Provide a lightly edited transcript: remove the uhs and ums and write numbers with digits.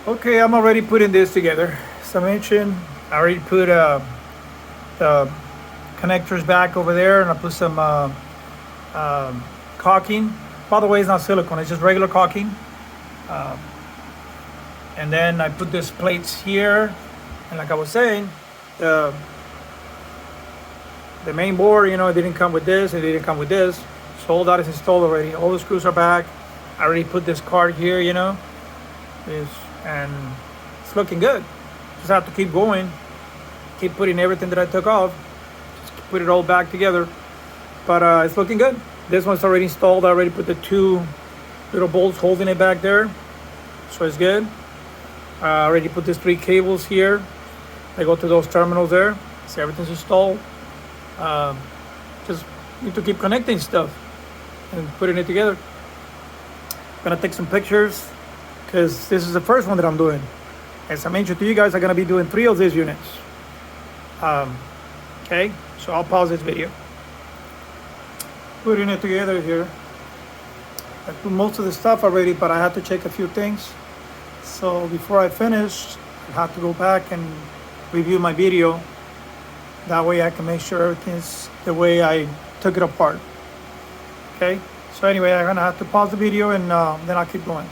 Okay, I'm already putting this together. As I mentioned, I already put the connectors back over there, and I put some caulking. By the way, it's not silicone; it's just regular caulking. Uh, and then I put these plates here, and like I was saying, the the main board, it didn't come with this. It didn't come with this. So all that is installed already. All the screws are back. I already put this card here, is and it's looking good. Just have to keep going, keep putting everything that I took off, just put it all back together. But it's looking good. This one's already installed. I already put the two little bolts holding it back there, so it's good. I already put these three cables here. They go to those terminals there. See, everything's installed. Just need to keep connecting stuff and putting it together. I'm gonna take some pictures because this is the first one that I'm doing. As I mentioned to you guys, I'm gonna be doing 3 of these units. Okay, so I'll pause this video. Putting it together here. I put most of the stuff already, but I had to check a few things. So before I finish, I have to go back and review my video. That way I can make sure everything's the way I took it apart. Okay, so anyway, I'm gonna have to pause the video and then I'll keep going.